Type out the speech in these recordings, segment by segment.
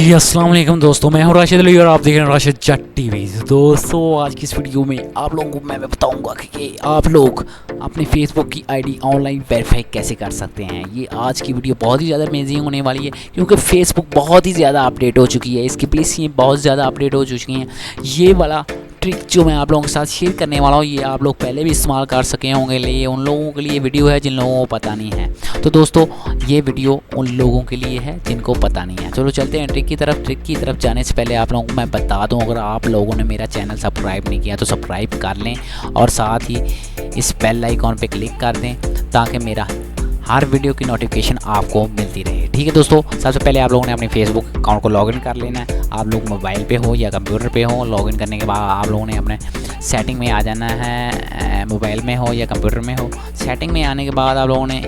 जी अस्सलाम वालेकुम दोस्तों, मैं हूं राशिद अली और आप देख रहे हैं राशिद जट टीवी। दोस्तों आज की इस वीडियो में आप लोगों को मैं बताऊंगा कि आप लोग अपने फेसबुक की आईडी ऑनलाइन वेरीफाई कैसे कर सकते हैं। ये आज की वीडियो बहुत ही ज़्यादा अमेजिंग होने वाली है क्योंकि फेसबुक बहुत ही ज़्यादा अपडेट हो चुकी है, इसकी पॉलिसी बहुत ज़्यादा अपडेट हो चुकी हैं। ये वाला ट्रिक जो मैं आप लोगों के साथ शेयर करने वाला हूँ ये आप लोग पहले भी इस्तेमाल कर सके होंगे, लेकिन उन लोगों के लिए वीडियो है जिन लोगों को पता नहीं है। तो दोस्तों ये वीडियो उन लोगों के लिए है जिनको पता नहीं है। चलो चलते हैं ट्रिक की तरफ जाने से पहले आप लोगों को मैं बता दूं, अगर आप लोगों ने मेरा चैनल सब्सक्राइब नहीं किया तो सब्सक्राइब कर लें और साथ ही इस बेल आइकॉन पे क्लिक कर दें ताकि मेरा हर वीडियो की नोटिफिकेशन आपको मिलती रहे। ठीक है दोस्तों, सबसे पहले आप लोगों ने अपने फेसबुक अकाउंट को लॉगिन कर लेना है। आप लोग मोबाइल पे हो या कंप्यूटर पे हो, लॉगिन करने के बाद आप लोगों ने अपने सेटिंग में आ जाना है। मोबाइल में हो या कंप्यूटर में हो, सेटिंग में आने के बाद आप लोगों ने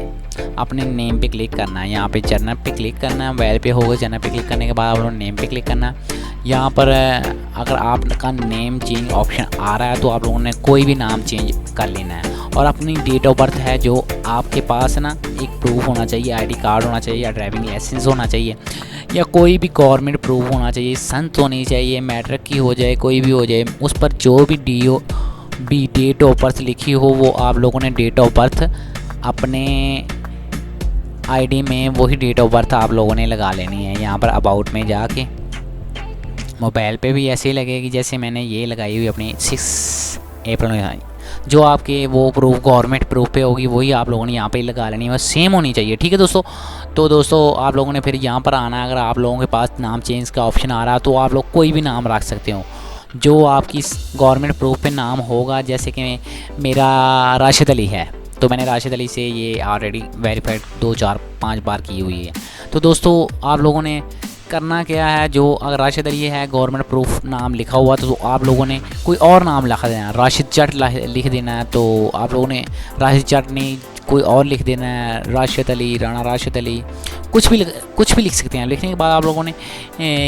अपने नेम पे क्लिक करना है। यहाँ पे जर्नल पे क्लिक करना है, मोबाइल पे होगा जर्नल पे क्लिक करने के बाद आप लोगों ने नेम पे क्लिक करना है। यहाँ पर अगर आपका नेम चेंज ऑप्शन आ रहा है तो आप लोगों ने कोई भी नाम चेंज कर लेना है और अपनी डेट ऑफ बर्थ है जो आपके पास ना एक प्रूफ होना चाहिए, आईडी कार्ड होना चाहिए या ड्राइविंग लाइसेंस होना चाहिए या कोई भी गवर्नमेंट प्रूफ होना चाहिए, संत होनी चाहिए, मैट्रिक की हो जाए, कोई भी हो जाए, उस पर जो भी डेट ऑफ बर्थ लिखी हो वो आप लोगों ने डेट ऑफ बर्थ अपने आईडी में वही डेट ऑफ बर्थ आप लोगों ने लगा लेनी है। यहाँ पर अबाउट में जाके मोबाइल पे भी ऐसे ही लगेगी जैसे मैंने ये लगाई हुई अपनी 6 अप्रैल में। जो आपके वो प्रूफ गवर्नमेंट प्रूफ पे होगी वही आप लोगों ने यहाँ पे लगा लेनी है, सेम होनी चाहिए। ठीक है दोस्तों, तो दोस्तों आप लोगों ने फिर यहाँ पर आना है। अगर आप लोगों के पास नाम चेंज का ऑप्शन आ रहा है तो आप लोग कोई भी नाम रख सकते हो जो आपकी गवर्नमेंट प्रूफ पे नाम होगा। जैसे कि मेरा राशिद अली है तो मैंने राशिद अली से ये ऑलरेडी वेरीफाइड 2 4 5 बार की हुई है। तो दोस्तों आप लोगों ने करना क्या है, जो अगर राशिद अली है गवर्नमेंट प्रूफ नाम लिखा हुआ तो आप लोगों ने कोई और नाम लिख देना है, राशिद जट लिख देना है। तो आप लोगों ने राशिद जट नहीं कोई और लिख देना है, राशिद अली, राणा राशिद अली, कुछ भी लिख सकते हैं। लिखने के बाद आप लोगों ने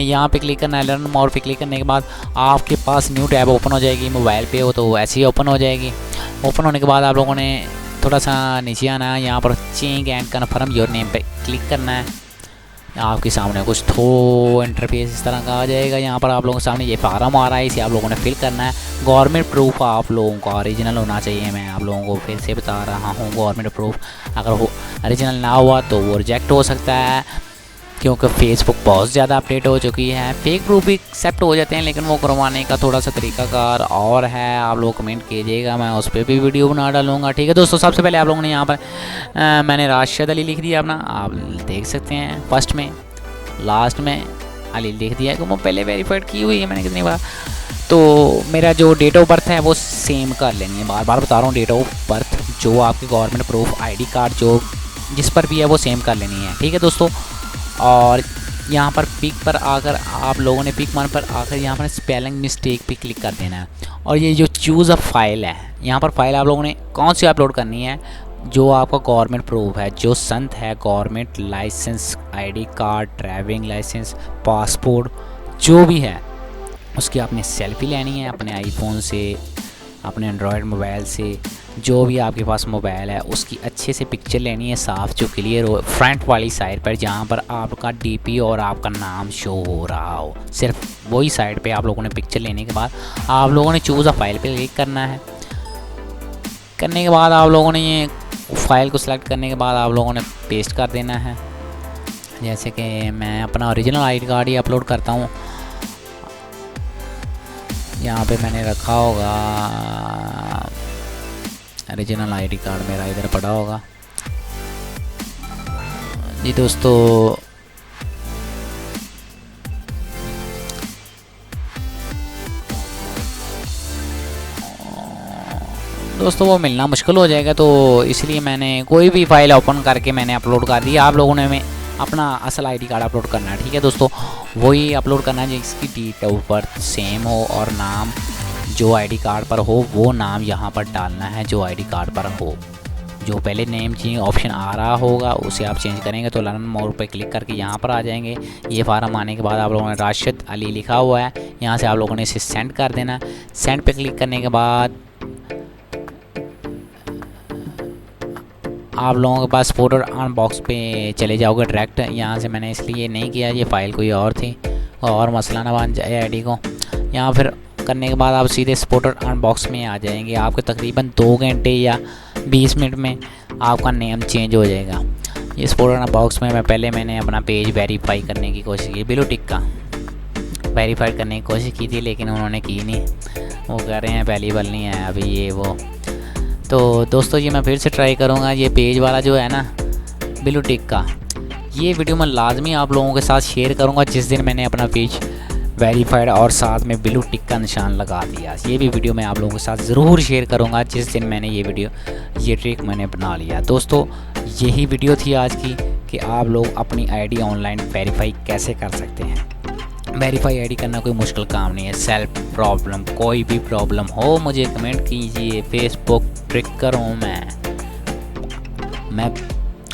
यहाँ पे क्लिक करना है, लर्न मोर पे क्लिक करने के बाद आपके पास न्यू टैब ओपन हो जाएगी। मोबाइल पे हो तो ऐसे ही ओपन हो जाएगी। ओपन होने के बाद आप लोगों ने थोड़ा सा नीचे आना है, यहाँ पर change and confirm your name पे क्लिक करना है। आपके सामने कुछ थो इंटरफेस इस तरह का आ जाएगा। यहाँ पर आप लोगों के सामने ये फार्म आ रहा है, इसे आप लोगों ने फिल करना है। गवर्नमेंट प्रूफ आप लोगों का ओरिजिनल होना चाहिए। मैं आप लोगों को फिर से बता रहा हूँ, गवर्नमेंट प्रूफ अगर ओरिजिनल ना हुआ तो वो रिजेक्ट हो सकता है क्योंकि फेसबुक बहुत ज़्यादा अपडेट हो चुकी है। फेक प्रूफ भी एक्सेप्ट हो जाते हैं लेकिन वो करवाने का थोड़ा सा तरीकाकार और है। आप लोग कमेंट कीजिएगा, मैं उस पर भी वीडियो बना डालूंगा। ठीक है दोस्तों, सबसे पहले आप लोगों ने यहाँ पर मैंने राशिद अली लिख दिया अपना, आप देख सकते हैं फर्स्ट में लास्ट में अली लिख दिया कि वो पहले वेरीफाइड की हुई है मैंने कितनी बार। तो मेरा जो डेट ऑफ बर्थ है वो सेम कर लेनी है। बार बार बता रहा हूँ, डेट ऑफ बर्थ जो आपके गवर्नमेंट प्रूफ आईडी कार्ड जो जिस पर भी है वो सेम कर लेनी है। ठीक है दोस्तों, और यहाँ पर पिक पर आकर आप लोगों ने पिक वन पर आकर यहाँ पर स्पेलिंग मिस्टेक पे क्लिक कर देना है। और ये जो चूज़ अ फाइल है, यहाँ पर फाइल आप लोगों ने कौन सी अपलोड करनी है, जो आपका गवर्नमेंट प्रूफ है, जो संत है, government licence, ID card, driving licence, passport जो भी है उसकी आपने सेल्फी लेनी है अपने आईफोन से, अपने एंड्रॉयड मोबाइल से, जो भी आपके पास मोबाइल है उसकी अच्छे से पिक्चर लेनी है, साफ़ जो क्लियर हो, फ्रंट वाली साइड पर जहाँ पर आपका डीपी और आपका नाम शो हो रहा हो, सिर्फ वही साइड पे आप लोगों ने पिक्चर लेने के बाद आप लोगों ने चूज़ अ फाइल पे क्लिक करना है। करने के बाद आप लोगों ने ये फाइल को सिलेक्ट करने के बाद आप लोगों ने पेस्ट कर देना है। जैसे कि मैं अपना ओरिजिनल आईडी कार्ड ही अपलोड करता हूँ, यहाँ पे मैंने रखा होगा ओरिजिनल आईडी कार्ड, मेरा इधर पड़ा होगा जी दोस्तों। वो मिलना मुश्किल हो जाएगा तो इसलिए मैंने कोई भी फाइल ओपन करके मैंने अपलोड कर दी। आप लोगों ने अपना असल आईडी कार्ड अपलोड करना है। ठीक है दोस्तों, वही अपलोड करना है जिसकी डेट ऑफ बर्थ सेम हो और नाम जो आईडी कार्ड पर हो वो नाम यहाँ पर डालना है जो आईडी कार्ड पर हो। जो पहले नेम चेंज ऑप्शन आ रहा होगा उसे आप चेंज करेंगे तो लर्न मोर पे क्लिक करके यहाँ पर आ जाएंगे। ये फार्म आने के बाद आप लोगों ने राशिद अली लिखा हुआ है, यहाँ से आप लोगों ने इसे सेंड कर देना। सेंड पे क्लिक करने के बाद आप लोगों के पास फोल्डर ऑन बॉक्स पे चले जाओगे डायरेक्ट। यहाँ से मैंने इसलिए नहीं किया, ये फ़ाइल कोई और थी और मसला ना बन जाए आईडी को। यहाँ फिर करने के बाद आप सीधे सपोर्टर अनबॉक्स में आ जाएंगे। आपके तकरीबन 2 घंटे या 20 मिनट में आपका नेम चेंज हो जाएगा। ये सपोर्टर अनबॉक्स में मैंने अपना पेज वेरीफाई करने की कोशिश की, ब्लू टिक का वेरीफाई करने की कोशिश की थी, लेकिन उन्होंने की नहीं। वो कह रहे हैं अवेलेबल नहीं है अभी ये वो। तो दोस्तों ये मैं फिर से ट्राई करूँगा। ये पेज वाला जो है ना ब्लू टिक का, ये वीडियो मैं लाजमी आप लोगों के साथ शेयर करूँगा जिस दिन मैंने अपना पेज वेरीफाइड और साथ में ब्लू टिक का निशान लगा दिया। ये भी वीडियो मैं आप लोगों के साथ ज़रूर शेयर करूँगा जिस दिन मैंने ये ट्रिक मैंने बना लिया। दोस्तों यही वीडियो थी आज की कि आप लोग अपनी आईडी ऑनलाइन वेरीफाई कैसे कर सकते हैं। वेरीफाई आईडी करना कोई मुश्किल काम नहीं है। सेल्फ प्रॉब्लम, कोई भी प्रॉब्लम हो मुझे कमेंट कीजिए। फेसबुक ट्रिकर हूँ मैं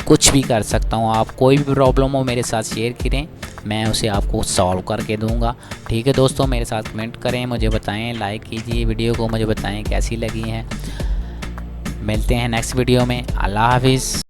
कुछ भी कर सकता हूँ। आप कोई भी प्रॉब्लम हो मेरे साथ शेयर करें, मैं उसे आपको सॉल्व करके दूंगा। ठीक है दोस्तों, मेरे साथ कमेंट करें, मुझे बताएं, लाइक कीजिए वीडियो को, मुझे बताएं कैसी लगी है। मिलते हैं नेक्स्ट वीडियो में। अल्लाह हाफिज़।